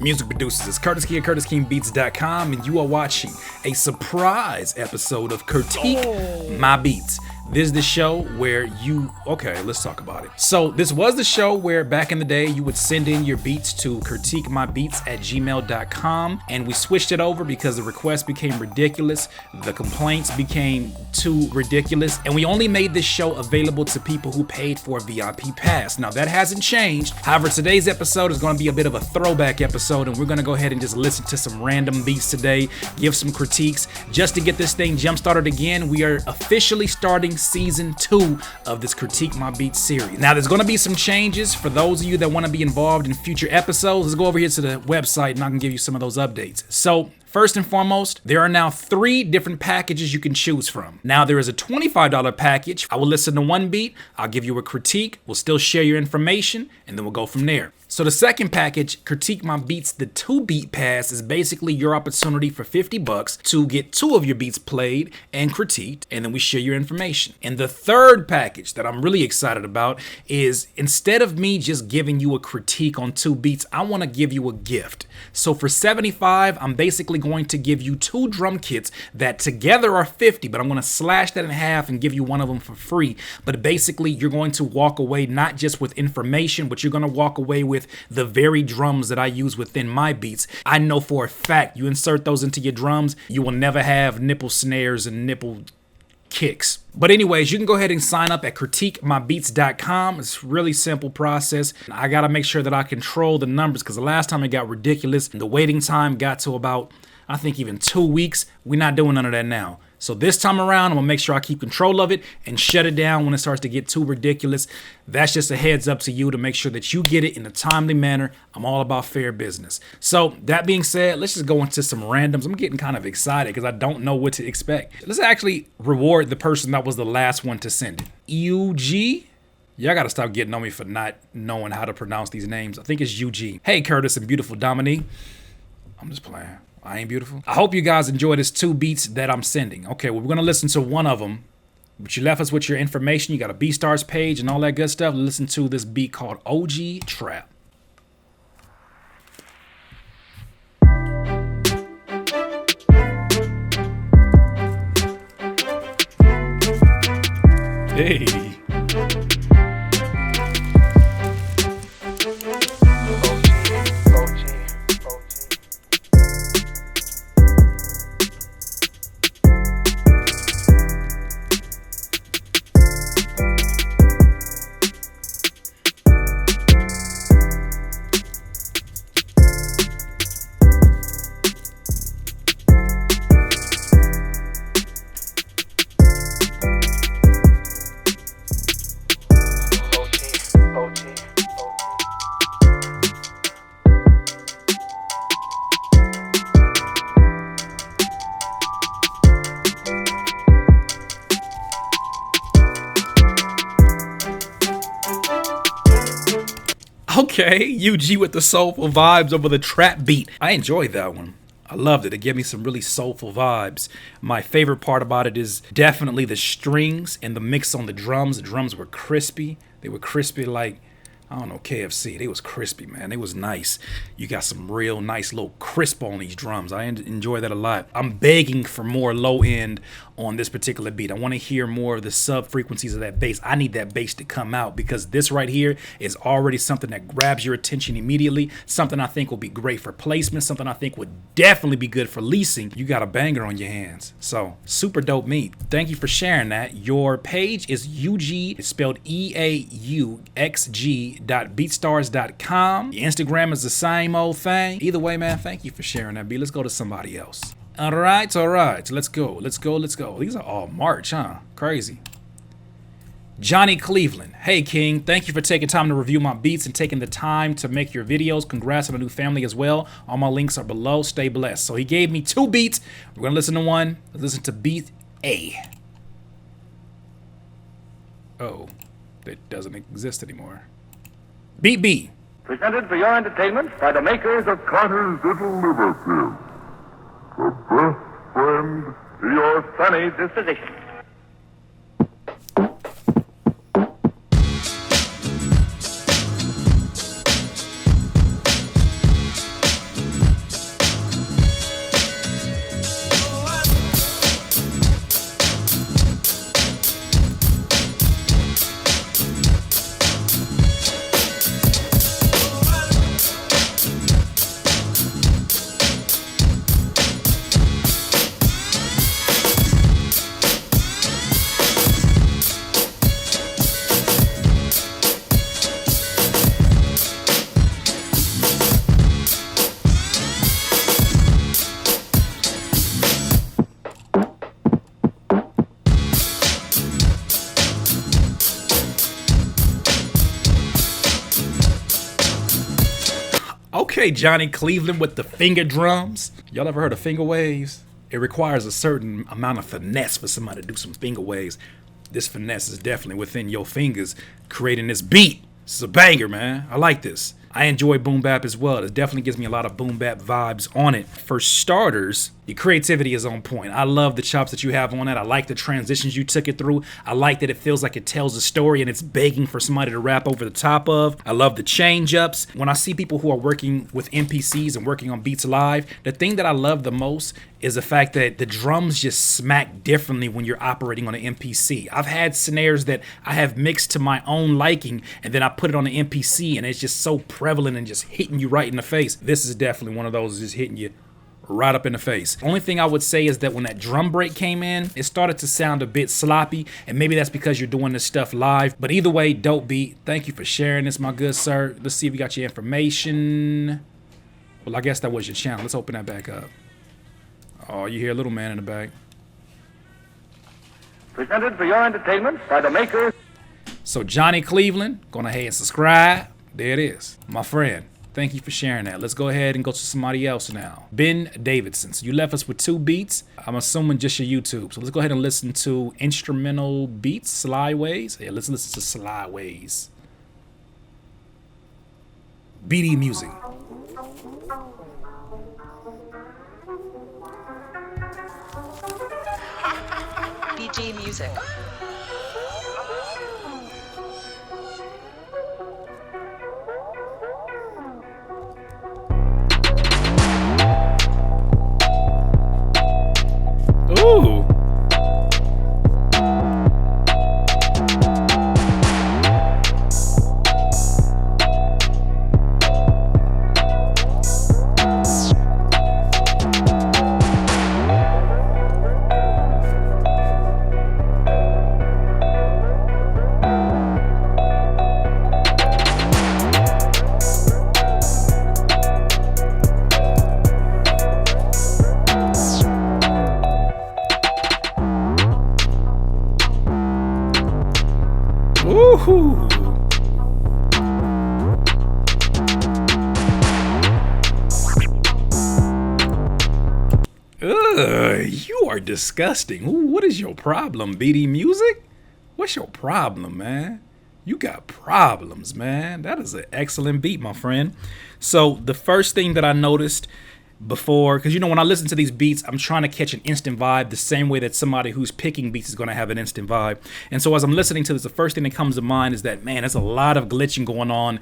Music producers is CURTIQUE at CurtisKingBeats.com, and you are watching a surprise episode of Critique My Beats. This is the show where let's talk about it. So this was the show where back in the day you would send in your beats to critiquemybeats@gmail.com, and we switched it over because the requests became ridiculous, the complaints became too ridiculous, and we only made this show available to people who paid for a VIP pass. Now that hasn't changed. However, today's episode is going to be a bit of a throwback episode, and we're going to go ahead and just listen to some random beats today, give some critiques, just to get this thing jump started again. We are officially starting season 2 of this Critique My Beats series. Now there's going to be some changes for those of you that want to be involved in future episodes. Let's go over here to the website and I can give you some of those updates. So first and foremost, there are now 3 different packages you can choose from. Now there is a $25 package. I will listen to one beat, I'll give you a critique, we'll still share your information, and then we'll go from there. So the second package, Critique My Beats, the 2-beat pass, is basically your opportunity for $50 to get 2 of your beats played and critiqued, and then we share your information. And the third package that I'm really excited about is, instead of me just giving you a critique on 2 beats, I want to give you a gift. So for $75, I'm basically going to give you 2 drum kits that together are $50, but I'm going to slash that in half and give you one of them for free. But basically, you're going to walk away not just with information, but you're going to walk away with the very drums that I use within my beats. I know for a fact you insert those into your drums, you will never have nipple snares and nipple kicks. But anyways, you can go ahead and sign up at critiquemybeats.com. It's a really simple process. I got to make sure that I control the numbers because the last time it got ridiculous. The waiting time got to about, I think, even 2 weeks. We're not doing none of that now. So this time around, I'm going to make sure I keep control of it and shut it down when it starts to get too ridiculous. That's just a heads up to you to make sure that you get it in a timely manner. I'm all about fair business. So that being said, let's just go into some randoms. I'm getting kind of excited because I don't know what to expect. Let's actually reward the person that was the last one to send it. UG? Y'all got to stop getting on me for not knowing how to pronounce these names. I think it's UG. Hey, Curtis and beautiful Dominique. I'm just playing. I ain't beautiful. I hope you guys enjoy this 2 beats that I'm sending. Okay, well, we're going to listen to one of them. But you left us with your information. You got a BeatStars page and all that good stuff. Listen to this beat called OG Trap. Hey. Okay, UG with the soulful vibes over the trap beat. I enjoyed that one. I loved it. It gave me some really soulful vibes. My favorite part about it is definitely the strings and the mix on the drums. The drums were crispy. They were crispy like, I don't know, KFC. They was crispy, man. They was nice. You got some real nice little crisp on these drums. I enjoy that a lot. I'm begging for more low end on this particular beat. I want to hear more of the sub frequencies of that bass. I need that bass to come out because this right here is already something that grabs your attention immediately. Something I think will be great for placement. Something I think would definitely be good for leasing. You got a banger on your hands. So super dope meat. Thank you for sharing that. Your page is UG. It's spelled EAUXG.beatstars.com. Your Instagram is the same old thing. Either way, man, thank you for sharing that beat. Let's go to somebody else. All right. Let's go. These are all March, huh? Crazy. Johnny Cleveland. Hey, King. Thank you for taking time to review my beats and taking the time to make your videos. Congrats on a new family as well. All my links are below. Stay blessed. So he gave me 2 beats. We're going to listen to one. Let's listen to beat A. Oh, that doesn't exist anymore. Beat B. Presented for your entertainment by the makers of Carter's Little Liver Pill. The best friend to your sunny disposition. Okay, Johnny Cleveland with the finger drums. Y'all ever heard of finger waves? It requires a certain amount of finesse for somebody to do some finger waves. This finesse is definitely within your fingers, creating this beat. This is a banger, man. I like this. I enjoy boom bap as well. It definitely gives me a lot of boom bap vibes on it. For starters, your creativity is on point. I love the chops that you have on it. I like the transitions you took it through. I like that it feels like it tells a story and it's begging for somebody to rap over the top of. I love the change ups. When I see people who are working with MPCs and working on beats live, the thing that I love the most is the fact that the drums just smack differently when you're operating on an MPC. I've had snares that I have mixed to my own liking, and then I put it on the MPC, and it's just so prevalent and just hitting you right in the face. This is definitely one of those just hitting you right up in the face. Only thing I would say is that when that drum break came in, it started to sound a bit sloppy, and maybe that's because you're doing this stuff live. But either way, dope beat. Thank you for sharing this, my good sir. Let's see if you got your information. Well, I guess that was your channel. Let's open that back up. Oh, you hear a little man in the back. Presented for your entertainment by the makers. So Johnny Cleveland, go ahead and subscribe. There it is. My friend, thank you for sharing that. Let's go ahead and go to somebody else now. Ben Davidson. So you left us with 2 beats. I'm assuming just your YouTube. So let's go ahead and listen to instrumental beats, Slyways. Yeah, let's listen to Slyways. BD Music. BG Music. Ooh. Woohoo! You are disgusting. Ooh, what is your problem, BD Music? What's your problem, man? You got problems, man. That is an excellent beat, my friend. So the first thing that I noticed before, because you know when I listen to these beats, I'm trying to catch an instant vibe the same way that somebody who's picking beats is going to have an instant vibe. And so as I'm listening to this, the first thing that comes to mind is that, man, there's a lot of glitching going on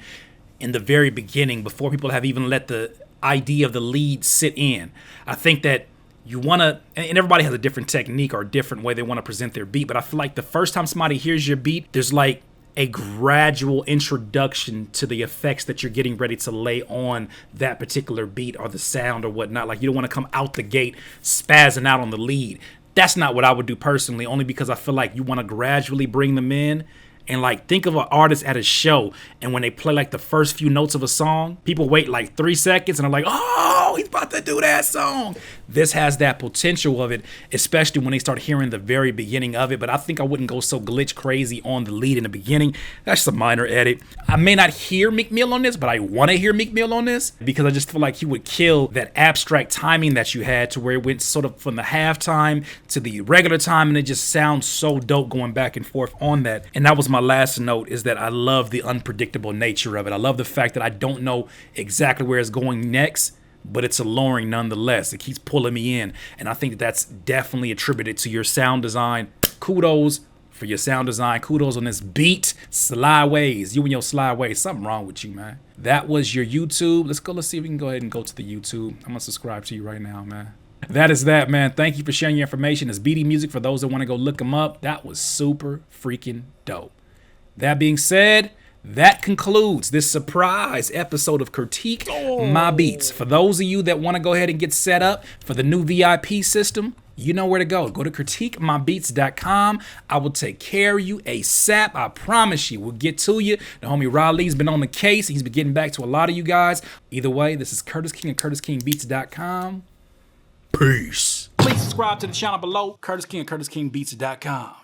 in the very beginning before people have even let the idea of the lead sit in. I think that you want to, and everybody has a different technique or a different way they want to present their beat, but I feel like the first time somebody hears your beat, there's like a gradual introduction to the effects that you're getting ready to lay on that particular beat or the sound or whatnot. Like you don't want to come out the gate spazzing out on the lead. That's not what I would do personally, only because I feel like you want to gradually bring them in. And like think of an artist at a show, and when they play like the first few notes of a song, people wait like 3 seconds and are like, oh, he's about to do that song. This has that potential of it, especially when they start hearing the very beginning of it. But I think I wouldn't go so glitch crazy on the lead in the beginning. That's just a minor edit. I may not hear Meek Mill on this, but I want to hear Meek Mill on this because I just feel like he would kill that abstract timing that you had to where it went sort of from the halftime to the regular time, and it just sounds so dope going back and forth on that. And that was my last note, is that I love the unpredictable nature of it. I love the fact that I don't know exactly where it's going next, but it's alluring nonetheless. It keeps pulling me in, and I think that's definitely attributed to your sound design. Kudos for your sound design. Kudos on this beat. Slyways. You and your Slyways. Something wrong with you, man. That was your YouTube. Let's see if we can go ahead and go to the YouTube. I'm gonna subscribe to you right now, man. That is that, man. Thank you for sharing your information. It's BD Music for those that want to go look him up. That was super freaking dope. That being said, that concludes this surprise episode of Critique My Beats. For those of you that want to go ahead and get set up for the new VIP system, you know where to go. Go to CURTIQUEMyBeats.com. I will take care of you ASAP. I promise you. We'll get to you. The homie Raleigh's been on the case. He's been getting back to a lot of you guys. Either way, this is Curtis King at CurtisKingBeats.com. Peace. Please subscribe to the channel below, Curtis King at CurtisKingBeats.com.